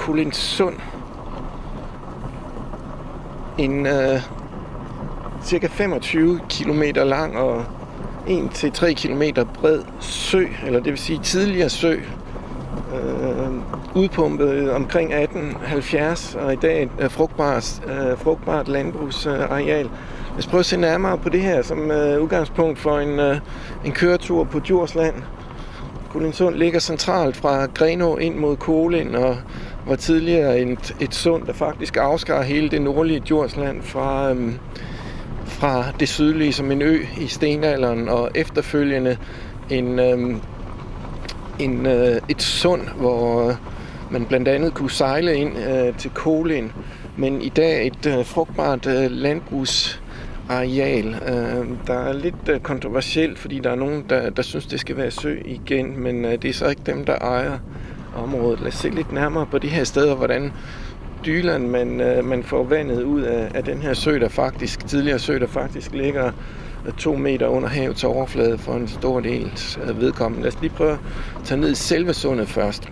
Kolindsund. En cirka 25 km lang og 1-3 km bred sø, eller det vil sige tidligere sø, udpumpet omkring 1870, og i dag et frugtbart landbrugsareal. Lad os prøve at se nærmere på det her som udgangspunkt for en køretur på Djursland. Kolindsund ligger centralt fra Grenaa ind mod Kolind, og var tidligere et sund, der faktisk afskar hele det nordlige Djursland fra det sydlige som en ø i stenalderen, og efterfølgende et sund, hvor man blandt andet kunne sejle ind til Kolind, men i dag et frugtbart landbrugsareal. Der er lidt kontroversielt, fordi der er nogen, der synes, det skal være sø igen, men det er så ikke dem, der ejer området. Lad os se lidt nærmere på de her steder, hvordan Dyland man får vandet ud af den her sø, tidligere sø, der faktisk ligger 2 meter under havets overflade for en stor del vedkommende. Lad os lige prøve at tage ned i selve sundet først.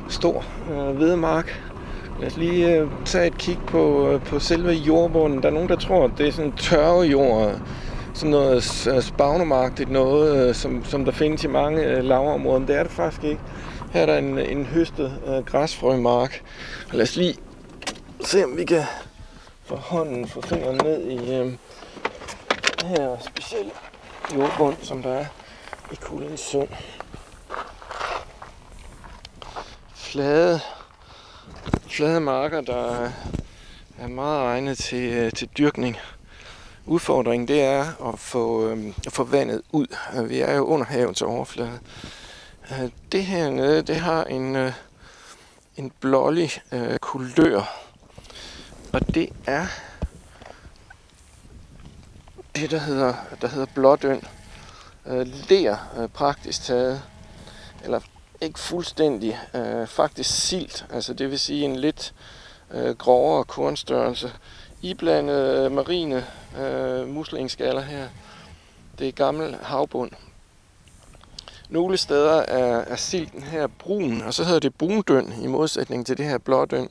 Stor hvedemark. Lad os lige tage et kig på selve jordbunden. Der er nogen, der tror, at det er sådan tørvejord, sådan noget spavnemarktigt noget, som der findes i mange lavområder. Men det er det faktisk ikke. Her er der en høstet græsfrømark. Lad os lige se, om vi kan få fingeren ned i den her specielle jordbund, som der er i Kolindsund. Flade marker, der er meget egnet til dyrkning. Udfordringen, det er at få vandet ud. Vi er jo under havets overflade. Det her nede, det har en blålig kulør, og det er det, der hedder blådøn. Ler praktisk taget, eller ikke fuldstændig, faktisk silt, altså det vil sige en lidt grovere kornstørrelse, iblandet marine muslingeskaller her. Det er gammel havbund. Nogle steder er silten her brun, og så hedder det brundøn i modsætning til det her blådøn.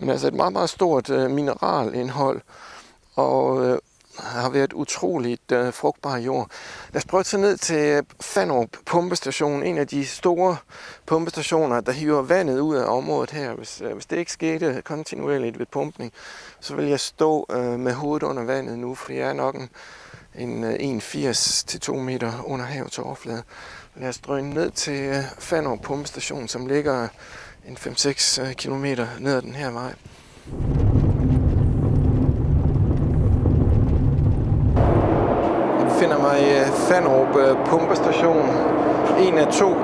Men altså et meget, meget stort mineralindhold, og har været utroligt frugtbar jord. Lad os prøve at tage ned til Fannerup pumpestation, en af de store pumpestationer, der hiver vandet ud af området her. Hvis det ikke skete kontinuerligt ved pumpning, så vil jeg stå med hovedet under vandet nu, for jeg er nok en 1,80 til 2 meter under havets overflade. Lad os drøne ned til Fannerup pumpestation, som ligger en 5-6 kilometer ned ad den her vej. Jeg befinder mig i Fannerup pumpestation. En af 2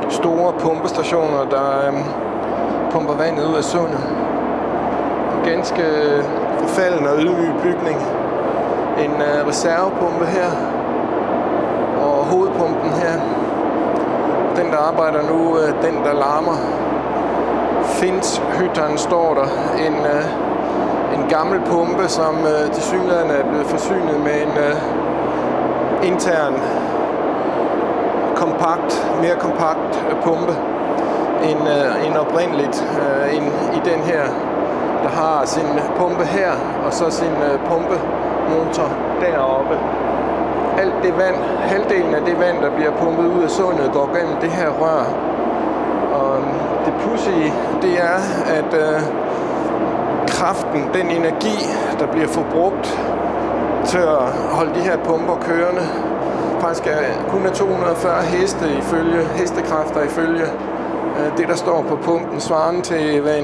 store pumpestationer, der pumper vandet ud af sundet. En ganske forfalden og ydmyg bygning. En reservepumpe her. Og hovedpumpen her, den der arbejder nu, den der larmer. Findshytteren står der. En gammel pumpe, som tilsyneladende er blevet forsynet med en intern mere kompakt pumpe end oprindeligt. I den her, der har sin pumpe her, og så sin pumpemotor deroppe. Alt det vand, halvdelen af det vand, der bliver pumpet ud af sundet, går gennem det her rør. Og det pudsige, det er, at kraften, den energi, der bliver forbrugt til at holde de her pumper kørende, faktisk kun er 240 hestekræfter ifølge det, der står på pumpen, svarende til, hvad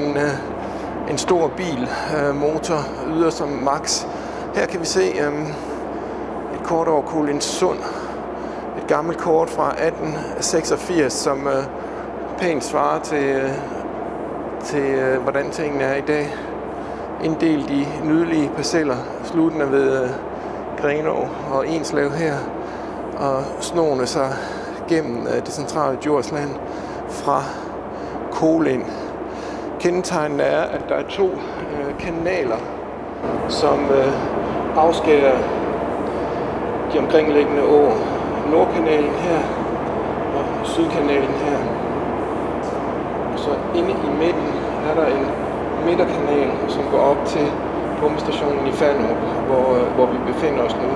en stor bilmotor yder som max. Her kan vi se et kort over Kolindsund. Et gammelt kort fra 1886, som pænt svarer til hvordan tingene er i dag. Inddelt i nydelige parceller, sluttende ved Grenaa og Enslev her, og snorene sig gennem det centrale Djursland fra Kolind. Kendetegnende er, at der er 2 kanaler, som afskærer de omkringliggende åer. Nordkanalen her og Sydkanalen her. Og så inde i midten er der en midterkanal, som går op til pumpestationen i Fannerup, hvor vi befinder os nu.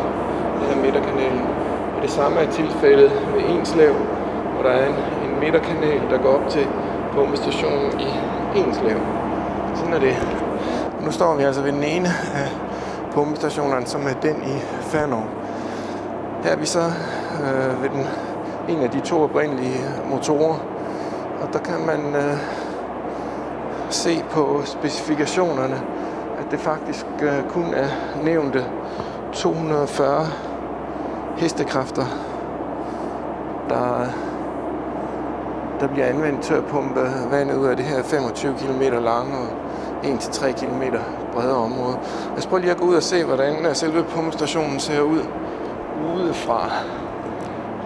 Det her midterkanalen. Og det samme er tilfældet ved Enslev, hvor der er en midterkanal, der går op til pumpestationen i Enslev. Sådan er det. Nu står vi altså ved den ene af pumpestationerne, som er den i Fannerup. Her er vi så ved en af de to oprindelige motorer, og der kan man se på specifikationerne, at det faktisk kun er nævnte 240 hestekræfter, der bliver anvendt til at pumpe vandet ud af det her 25 km lange og 1-3 km brede område. Jeg prøver lige at gå ud og se, hvordan selve pumpestationen ser ud udefra.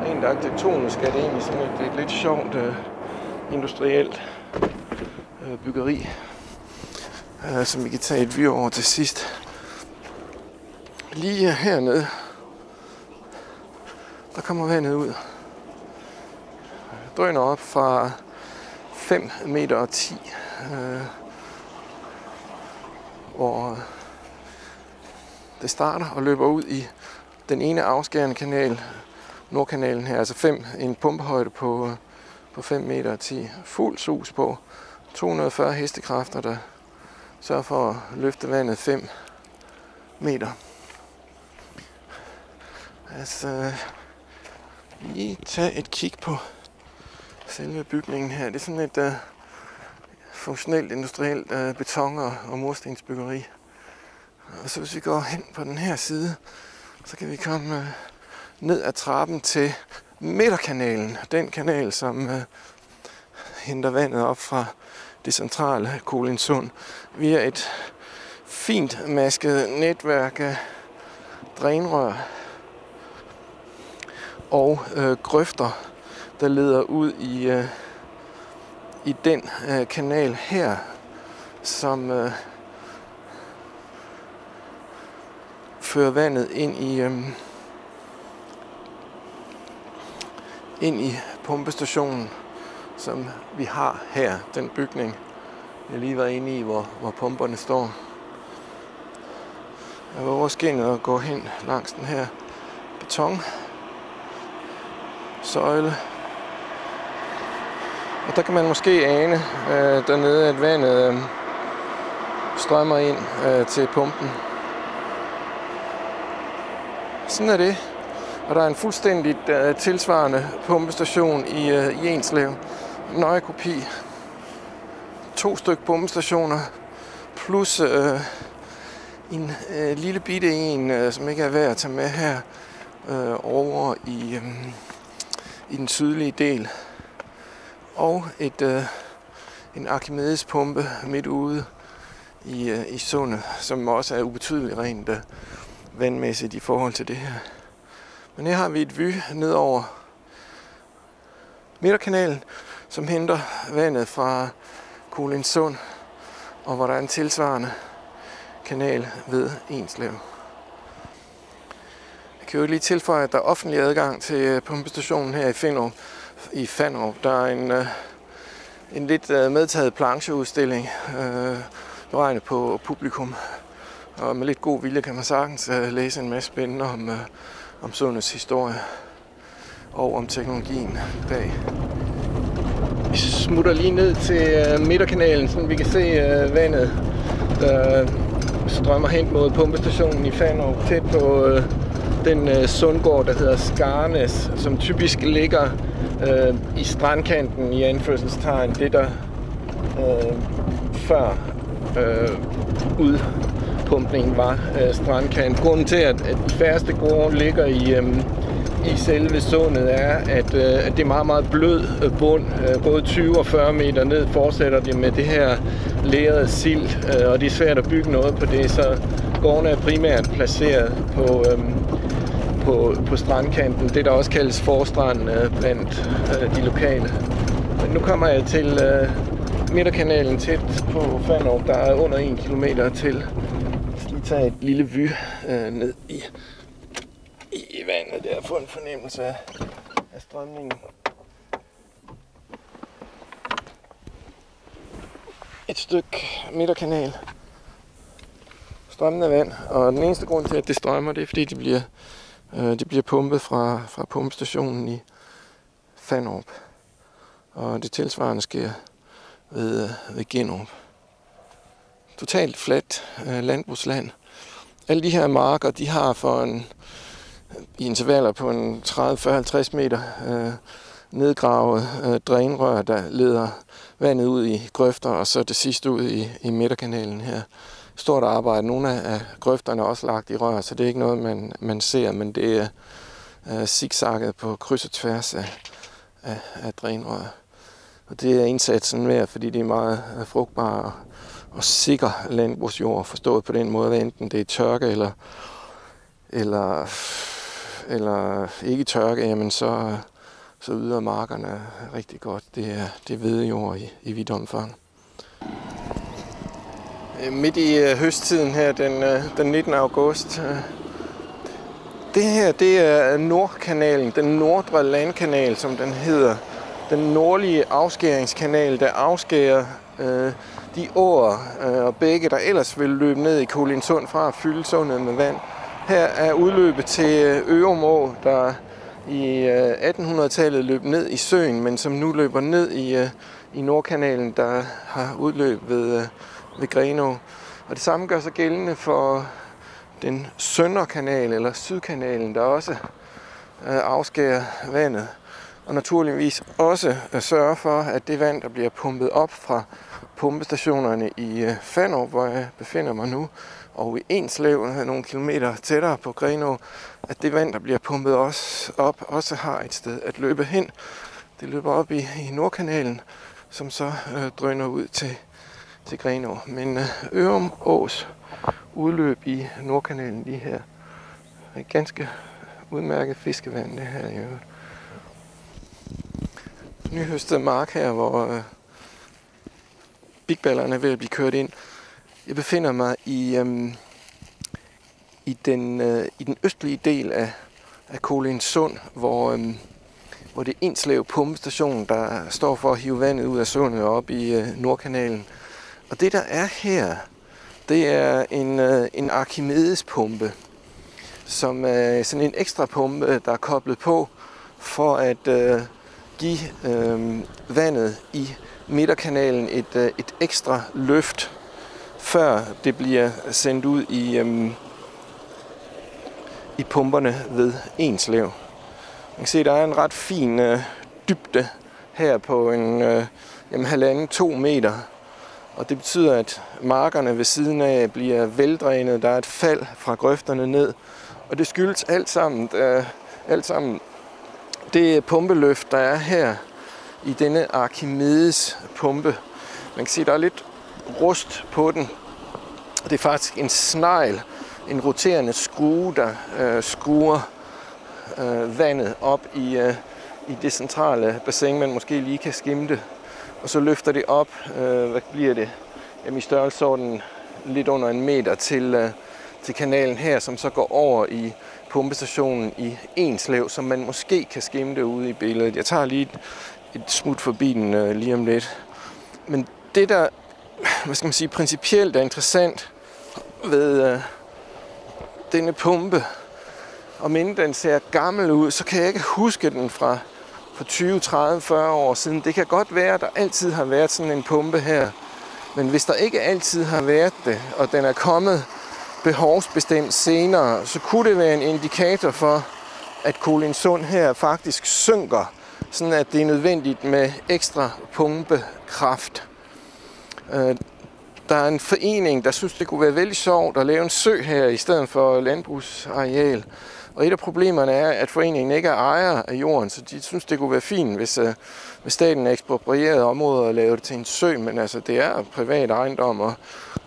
Rent arkitektonisk er det egentlig sådan et lidt sjovt industrielt byggeri, som vi kan tage et view over til sidst. Lige hernede, der kommer vandet ud. Drøner op fra 5 meter og 10, hvor det starter og løber ud i den ene afskærende kanal, Nordkanalen her, altså en pumpehøjde på 5 meter og 10. Fuld sus på 240 hestekræfter, der sørger for at løfte vandet 5 meter. Altså, lige tage et kig på selve bygningen her. Det er sådan et funktionelt industrielt beton- og murstensbyggeri. Og så hvis vi går hen på den her side, så kan vi komme ned ad trappen til midterkanalen. Den kanal, som henter vandet op fra det centrale Kolindsund via et fint masket netværk af drænrør og grøfter, der leder ud i den kanal her, som fører vandet ind i pumpestationen, som vi har her, den bygning, jeg lige var inde i, hvor pumperne står. Jeg var over skinnet og gå hen langs den her beton søjle. Og der kan man måske ane dernede, at vandet strømmer ind til pumpen. Sådan er det. Og der er en fuldstændig tilsvarende pumpestation i Enslev. Nøje kopi. 2 stykker pumpestationer plus en lille bitte en, som ikke er værd at tage med her over i den sydlige del. Og en Archimedes pumpe midt ude i sundet, som også er ubetydeligt rent vandmæssigt i forhold til det her. Men her har vi et vy ned over midterkanalen, som henter vandet fra Kolindsund, og hvor der er en tilsvarende kanal ved Enslev. Jeg kan jo lige tilføje, at der er offentlig adgang til pumpestationen her i Fannerup. Der er en lidt medtaget plancheudstilling, beregnet på publikum. Og med lidt god vilje kan man sagtens læse en masse spændende om sundets historie og om teknologien bag. Vi smutter lige ned til midterkanalen, så vi kan se vandet, der strømmer hen mod pumpestationen i Fannerup, tæt på den sundgård, der hedder Skarnes, som typisk ligger i strandkanten i anførselstegn. Det der før udpumpningen var strandkant. Grunden til, at de færreste gårde ligger i selve sundet, er, at det er meget, meget blød bund. Både 20 og 40 meter ned fortsætter det med det her lerede silt, og det er svært at bygge noget på det, så gårdene er primært placeret på strandkanten. Det, der også kaldes forstrand blandt de lokale. Men nu kommer jeg til midterkanalen tæt på Fannerup. Der er under 1 kilometer til. Jeg skal lige tage et lille vy ned i vandet der, få en fornemmelse af strømningen. et stykke midterkanal. Strømmende vand, og den eneste grund til, at det strømmer, det er, fordi det bliver pumpet fra pumpestationen i Fannerup. Og det tilsvarende sker ved Ginnerup. Totalt fladt landbrugsland. Alle de her marker, de har i intervaller på en 30-40-50 meter nedgravet drænrør, der leder vandet ud i grøfter, og så det sidste ud i midterkanalen her. Stort arbejde. Nogle af grøfterne er også lagt i rør, så det er ikke noget, man ser, men det er zigzagget på kryds og tværs af drænrør. Og det er indsatsen værd, fordi det er meget frugtbar og sikker landbrugsjord, forstået på den måde, enten det er tørke eller ikke tørke, jamen så yder markerne rigtig godt. Det er hvedejord i vidt omfang. Midt i høsttiden her, den 19. august. Det her, det er Nordkanalen, den nordre landkanal, som den hedder. Den nordlige afskæringskanal, der afskærer de åer og bække, der ellers vil løbe ned i Kolindsund fra at fylde sundet med vand. Her er udløbet til Ørum Å, der i 1800-tallet løb ned i søen, men som nu løber ned i Nordkanalen, der har udløb ved Grenaa. Og det samme gør sig gældende for den Sønderkanal, eller Sydkanalen, der også afskærer vandet. Og naturligvis også sørge for, at det vand, der bliver pumpet op fra pumpestationerne i Fannerup, hvor jeg befinder mig nu, og i Enslev, nogle kilometer tættere på Grenaa, at det vand, der bliver pumpet op, også har et sted at løbe hen. Det løber op i Nordkanalen, som så drøner ud til Grenaa. Men Ørum Ås udløb i Nordkanalen lige her. Et ganske udmærket fiskevand, det her i øvrigt. Nyhøstet mark her, hvor bigballerne er ved at blive kørt ind. Jeg befinder mig i den østlige del af Kolindsund, hvor det er Enslev pumpestation, der står for at hive vandet ud af sundet op i Nordkanalen. Og det der er her, det er en Archimedes-pumpe, som er sådan en ekstra pumpe, der er koblet på for at give vandet i midterkanalen et ekstra løft, før det bliver sendt ud i pumperne ved Enslev. Man kan se, at der er en ret fin dybde her på en 1,5-2 meter. Og det betyder, at markerne ved siden af bliver veldrænet. Der er et fald fra grøfterne ned. Og det skyldes alt sammen det pumpeløft, der er her i denne Archimedes pumpe. Man kan se, at der er lidt rust på den. Det er faktisk en snegl, en roterende skrue, der skruer vandet op i det centrale bassin, man måske lige kan skimte. Og så løfter det op, hvad bliver det? Jamen, i størrelsesorden lidt under 1 meter til kanalen her, som så går over i pumpestationen i Enslev, som man måske kan skimte ude i billedet. Jeg tager lige et smut forbi den lige om lidt. Men det der, principielt er interessant ved denne pumpe, om inden den ser gammel ud, så kan jeg ikke huske den fra 20, 30, 40 år siden. Det kan godt være, at der altid har været sådan en pumpe her. Men hvis der ikke altid har været det, og den er kommet behovsbestemt senere, så kunne det være en indikator for, at Kolindsund her faktisk synker, sådan at det er nødvendigt med ekstra pumpekraft. Der er en forening, der synes, det kunne være vældig sjovt at lave en sø her i stedet for landbrugsareal. Og et af problemerne er, at foreningen ikke er ejer af jorden, så de synes, det kunne være fint, hvis staten eksproprierede områder og lavede det til en sø, men altså, det er privat ejendom, og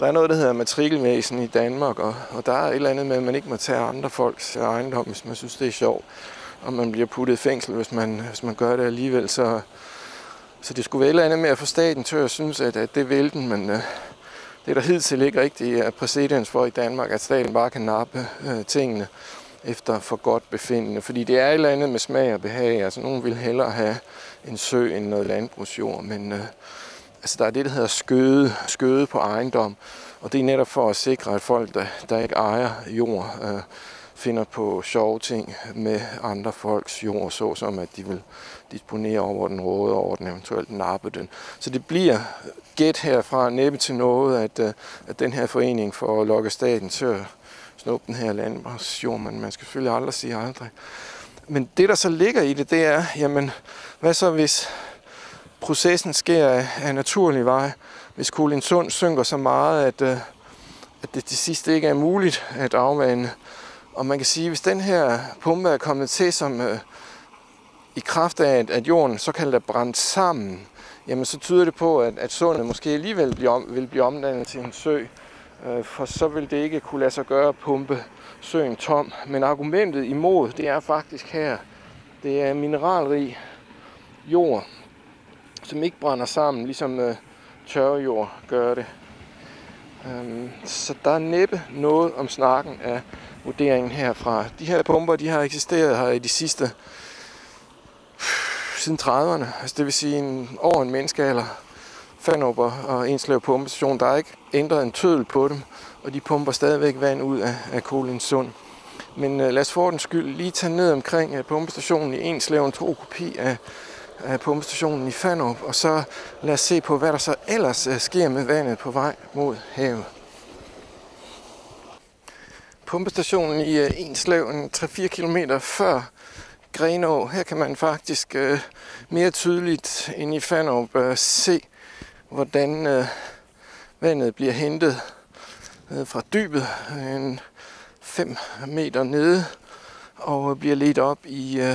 der er noget, der hedder matrikelvæsen i Danmark, og der er et eller andet med, at man ikke må tage andre folks ejendom, hvis man synes, det er sjovt, og man bliver puttet i fængsel, hvis man gør det alligevel. Så det skulle være et eller andet med at få staten til at synes, at det vil den, men det er der hidtil ikke rigtig præcedens for i Danmark, at staten bare kan nappe tingene efter for godt befindende. Fordi det er et eller andet med smag og behag. Altså, nogen vil hellere have en sø end noget landbrugsjord, men altså der er det, der hedder skøde på ejendom. Og det er netop for at sikre, at folk, der ikke ejer jord, finder på sjove ting med andre folks jord, såsom at de vil disponere over den, råde over den, eventuelt nappe den. Så det bliver gæt herfra næppe til noget, at den her forening får at lokke staten til at snuppe den her landbrugsjord, men man skal selvfølgelig aldrig sige aldrig. Men det, der så ligger i det, det er, jamen, hvad så hvis processen sker af naturlig vej? Hvis Kolindsund synker så meget, at det til sidst ikke er muligt at afvande. Og man kan sige, hvis den her pumpe er kommet til som i kraft af, at jorden såkaldt er brændt sammen, jamen så tyder det på, at sundet måske alligevel vil blive omdannet til en sø. For så vil det ikke kunne lade sig gøre at pumpe søen tom. Men argumentet imod, det er faktisk her. Det er mineralrig jord, som ikke brænder sammen, ligesom tørrejord gør det. Så der er næppe noget om snakken af vurderingen herfra. De her pumper, de har eksisteret her i de sidste siden 30'erne. Altså det vil sige over en menneskealder. Fanrup og Enslev pumpestation, der er ikke ændret en tøddel på dem, og de pumper stadigvæk vand ud af Kolindsund. Men lad os for den skyld lige tage ned omkring pumpestationen i Enslev, en tro kopi af pumpestationen i Fanrup, og så lad os se på, hvad der så ellers sker med vandet på vej mod havet. Pumpestationen i Enslev, en 3-4 kilometer før Grenå. Her kan man faktisk mere tydeligt end i Fanrup se, hvordan vandet bliver hentet fra dybet, en 5 meter nede, og bliver ledt op i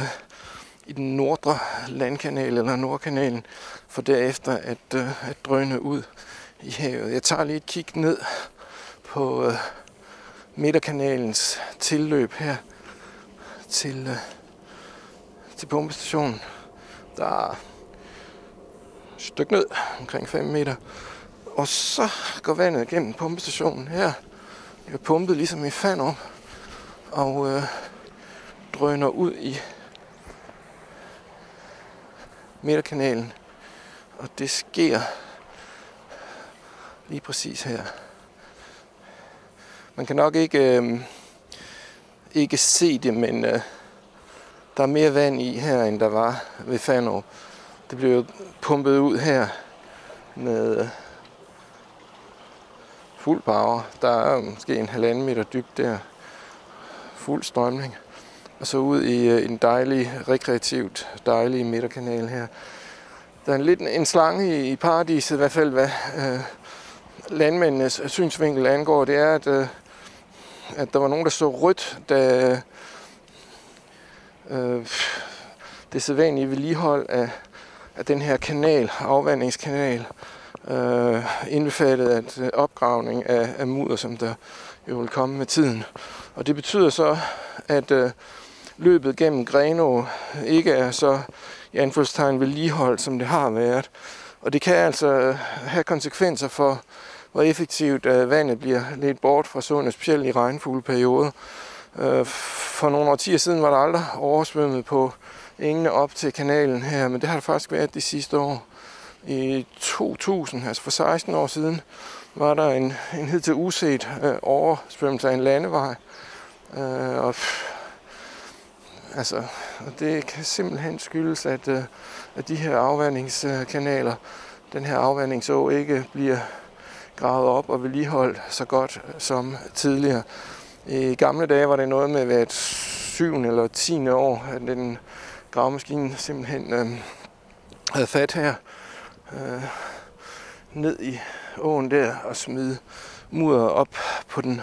den nordre landkanal eller Nordkanalen, for derefter at drøne ud i havet. Jeg tager lige et kig ned på Midterkanalens tilløb her til pumpestationen. Der er et stykke ned, omkring 5 meter. Og så går vandet gennem pumpestationen her. Det bliver pumpet ligesom i Fanrup og drøner ud i Midterkanalen. Og det sker lige præcis her. Man kan nok ikke se det, men der er mere vand i her, end der var ved Fanrup. Det blev pumpet ud her med fuld power. Der er måske en 1,5 meter dybt der. Fuld strømning. Og så ud i en dejlig, rekreativt dejlig Midterkanal her. Der er en slange i paradiset, i hvert fald hvad landmændenes synsvinkel angår. Det er, at der var nogen, der så rødt, da det sædvanlige vedligehold af den her kanal, afvandingskanal, indbefattet af opgravning af mudder, som der jo vil komme med tiden. Og det betyder så, at løbet gennem Grenå ikke er så i anførselstegn vedligeholdt, som det har været. Og det kan altså have konsekvenser for, hvor effektivt vandet bliver ledt bort fra sundet, specielt i regnfugleperioder. For nogle årtier siden var der aldrig oversvømmet på engene op til kanalen her, men det har der faktisk været de sidste år. I 2000, altså for 16 år siden, var der en hidtil uset oversvømmelse af en landevej. Og det kan simpelthen skyldes, at de her afvandingskanaler, den her afvandingså ikke bliver gravet op og vedligeholdt så godt som tidligere. I gamle dage var det noget med hvert 7. eller 10. år, at den gravemaskine simpelthen havde fat her ned i åen der og smide mudder op på den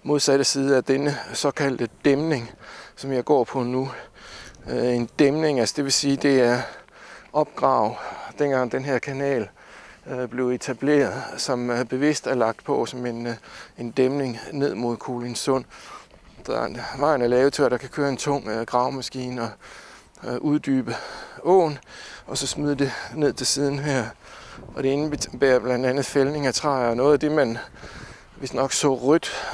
modsatte side af denne såkaldte dæmning, som jeg går på nu. En dæmning, altså det vil sige, det er opgrav, dengang den her kanal blev etableret, som bevidst er lagt på som en dæmning ned mod Kolindsund. Vejen er lavet til, at der kan køre en tung gravemaskine og uddybe åen, og så smide det ned til siden her. Og det indebærer blandt andet fældning af træer, og noget af det, man hvis nok så rødt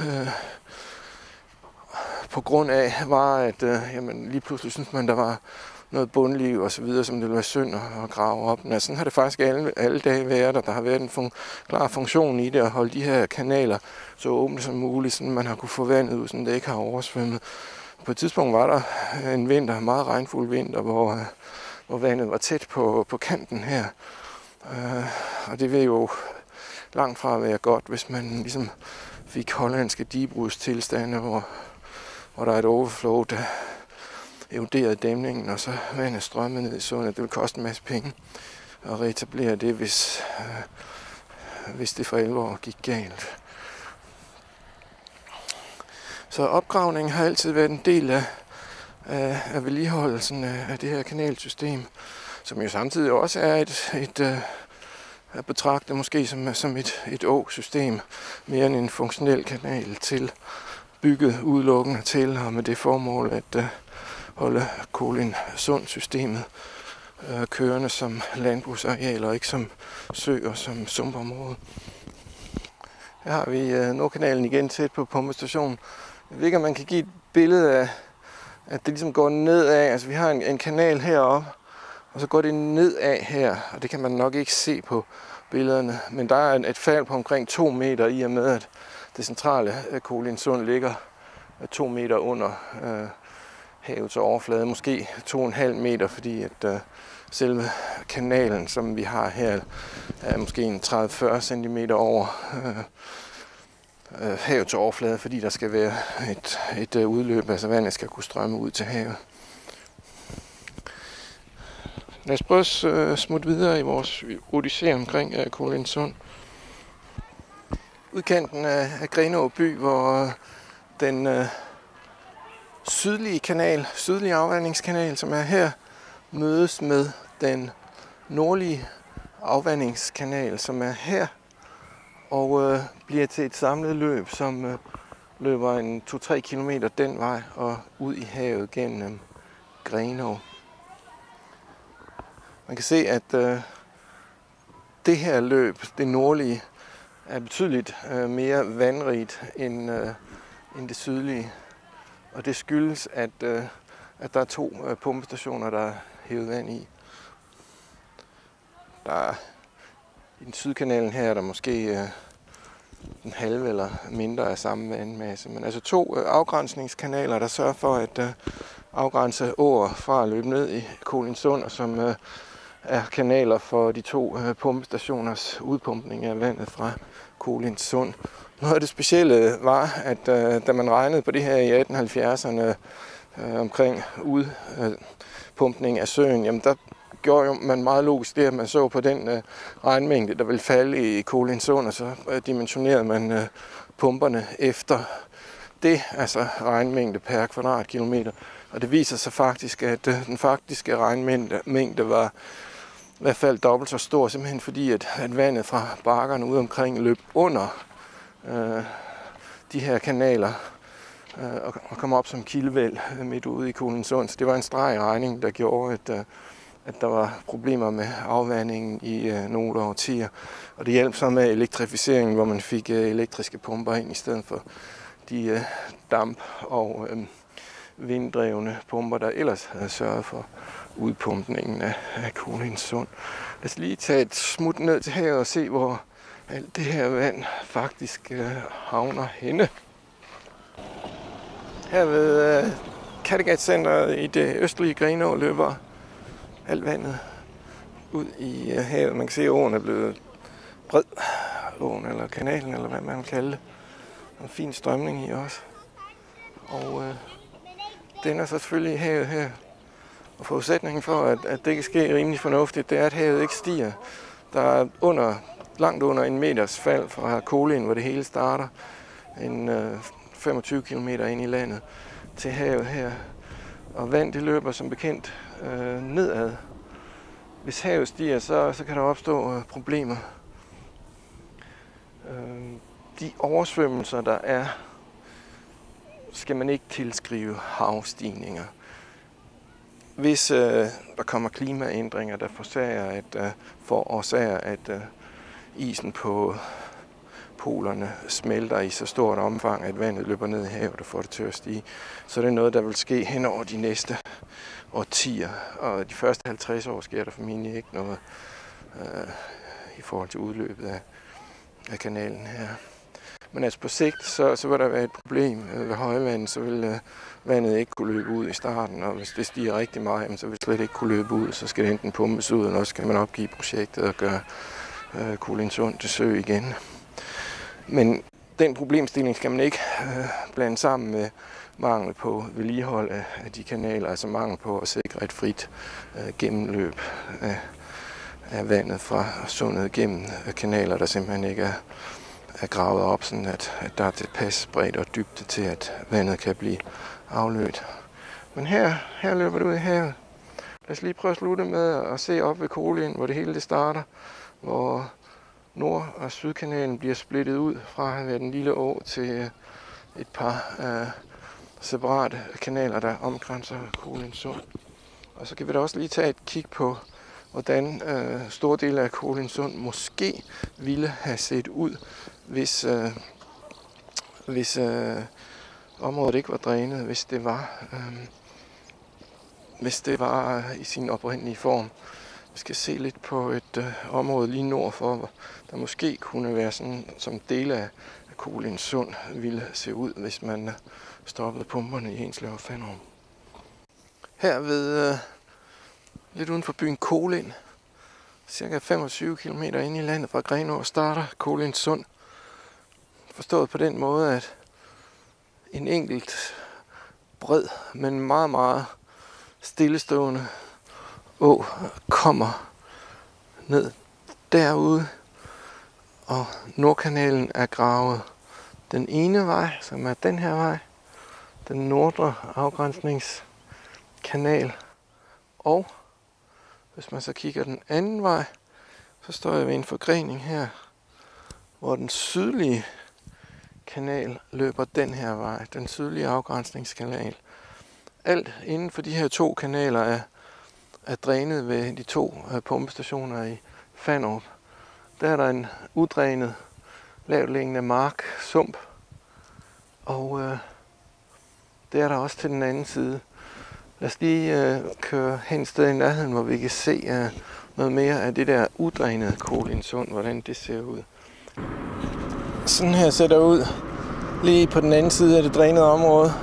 på grund af, var, at lige pludselig synes man, der var noget bundliv og så videre, som det vil være synd at grave op. Men sådan har det faktisk alle dage været, og der har været en klar funktion i det at holde de her kanaler så åbne som muligt, så man har kunne få vandet ud, så det ikke har oversvømmet. På et tidspunkt var der en vinter, meget regnfuld vinter, hvor vandet var tæt på kanten her. Og det vil jo langt fra være godt, hvis man ligesom fik hollandske digebrudsstilstande, hvor der er et overflow, der eroderede dæmningen, og så vandet strømmede ned i sundet. Det vil koste en masse penge at reetablere det, hvis det for alvor gik galt. Så opgravningen har altid været en del af vedligeholdelsen af det her kanalsystem, som jo samtidig også er at betragte måske som et å-system, mere end en funktionel kanal til, bygget udelukkende til, og med det formål at holde Kolindsund-systemet kørende som landbrugsareal og ikke som sø og som sumpområde. Her har vi Nordkanalen igen tæt på pumpestationen. Jeg ved ikke, om man kan give et billede af, at det ligesom går nedad. Altså vi har en kanal heroppe, og så går det nedad her, og det kan man nok ikke se på billederne. Men der er et fald på omkring 2 meter, i og med at det centrale Kolindsund ligger 2 meter under havets overflade. Måske 2,5 meter, fordi at selve kanalen, som vi har her, er måske en 30-40 cm over havets overflade, fordi der skal være et udløb, altså vandet skal kunne strømme ud til havet. Lad os prøve at smutte videre i vores odyssé omkring Kolindsund. Udkanten af Grenaa by, hvor den sydlige afvandingskanal, som er her, mødes med den nordlige afvandingskanal, som er her, og bliver til et samlet løb, som løber en 2-3 kilometer den vej og ud i havet gennem Grenaa. Man kan se, at det her løb, det nordlige, er betydeligt mere vandrigt end det sydlige. Og det skyldes, at der er 2 pumpestationer, der er hævet vand i. I den sydkanalen her er der måske en halve eller mindre af samme vandmasse. Men altså 2 afgrænsningskanaler, der sørger for at afgrænse åer fra at løbe ned i Kolindsund, og som er kanaler for de 2 pumpestationers udpumpning af vandet fra Kolindsund. Noget af det specielle var, at da man regnede på det her i 1870'erne omkring udpumpning af søen, jamen der gjorde man meget logisk det, at man så på den regnmængde, der ville falde i Kolindsund, og så dimensionerede man pumperne efter det, altså regnmængde per kvadratkilometer. Og det viser sig faktisk, at den faktiske regnmængde var i hvert fald dobbelt så stor, simpelthen fordi, at vandet fra bakkerne ude omkring løb under de her kanaler og kom op som kildevæld midt ude i Kolindsund. Så det var en streg i regningen, der gjorde, at der var problemer med afvandingen i nogle årtier. Og det hjalp så med elektrificeringen, hvor man fik elektriske pumper ind i stedet for de damp- og vinddrevne pumper, der ellers havde sørget for udpumpningen af Kolindsund. Lad os lige tage et smut ned til havet og se, hvor alt det her vand faktisk havner henne. Her ved Kattegat-centret i det østlige Grenaa løber alt vandet ud i havet. Man kan se, at åen er blevet bred. Åen eller kanalen, eller hvad man vil kalde det. En fin strømning i også. Og den er så selvfølgelig i havet her. Og forudsætningen for, at det kan ske rimelig fornuftigt, det er, at havet ikke stiger. Der er langt under 1 meters fald fra Kolin, hvor det hele starter, en 25 km ind i landet, til havet her. Og vand, det løber som bekendt nedad. Hvis havet stiger, så kan der opstå problemer. De oversvømmelser, der er, skal man ikke tilskrive havstigninger. Hvis der kommer klimaændringer, der forårsager, at isen på polerne smelter i så stort omfang, at vandet løber ned i havet og får det til at stige, så er det noget, der vil ske hen over de næste årtier, og de første 50 år sker der formentlig ikke noget i forhold til udløbet af kanalen her. Men altså på sigt, så vil der være et problem ved højvand, så vil vandet ikke kunne løbe ud i starten, og hvis det stiger rigtig meget, så vil det slet ikke kunne løbe ud, så skal det enten pumpes ud, eller også skal man opgive projektet og gøre Kolindsund til sø igen. Men den problemstilling skal man ikke blande sammen med mangel på vedligehold af de kanaler, altså mangel på at sikre et frit gennemløb af vandet fra sundet gennem kanaler, der simpelthen ikke er gravet op, sådan at der er tilpas bredt og dybde til, at vandet kan blive afløbt. Men her løber det ud i havet. Lad os lige prøve at slutte med at se op ved Kolien, hvor det hele det starter, hvor Nord- og Sydkanalen bliver splittet ud fra at være den lille å til et par separate kanaler, der omkranser Kolindsund. Og så kan vi da også lige tage et kig på, hvordan store dele af Kolindsund måske ville have set ud, hvis området ikke var drænet, hvis det var i sin oprindelige form. Vi skal se lidt på et område lige nord for, der måske kunne være sådan, som dele af Kolindsund ville se ud, hvis man stoppede pumperne i Enslev og Fannerup. Her ved lidt uden for byen Kolind, cirka 25 km inde i landet fra Grenaa, starter Kolindsund. Forstået på den måde, at en enkelt bred, men meget, meget stillestående å kommer ned derude, og Nordkanalen er gravet den ene vej, som er den her vej, den nordre afgrænsningskanal, og hvis man så kigger den anden vej, så står jeg ved en forgrening her, hvor den sydlige kanal løber den her vej, den sydlige afgrænsningskanal. Alt inden for de her to kanaler er drænet ved de to pumpestationer i Fannerup. Der er der en udrænet, lavtliggende mark, sump, og det er der også til den anden side. Lad os lige køre hen et sted i nærheden, hvor vi kan se noget mere af det der udrænede Kolindsund, hvordan det ser ud. Sådan her ser det ud lige på den anden side af det drænede område.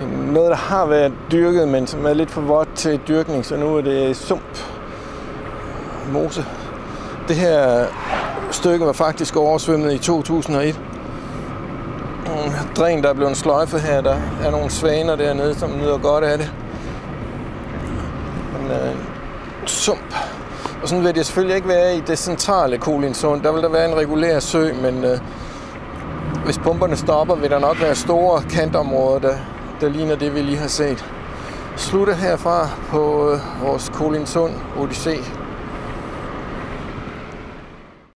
Noget, der har været dyrket, men som er lidt for vådt til dyrkning, så nu er det sump, mose. Det her stykke var faktisk oversvømmet i 2001. Dræn, der er blevet sløjfet her, der er nogle svaner dernede, som nyder godt af det. Men sump. Og sådan vil det selvfølgelig ikke være i det centrale Kolindsund. Der vil der være en regulær sø, men hvis pumperne stopper, vil der nok være store kantområder, der ligner det, vi lige har set. Slutter herfra på vores Kolindsund Odyssé.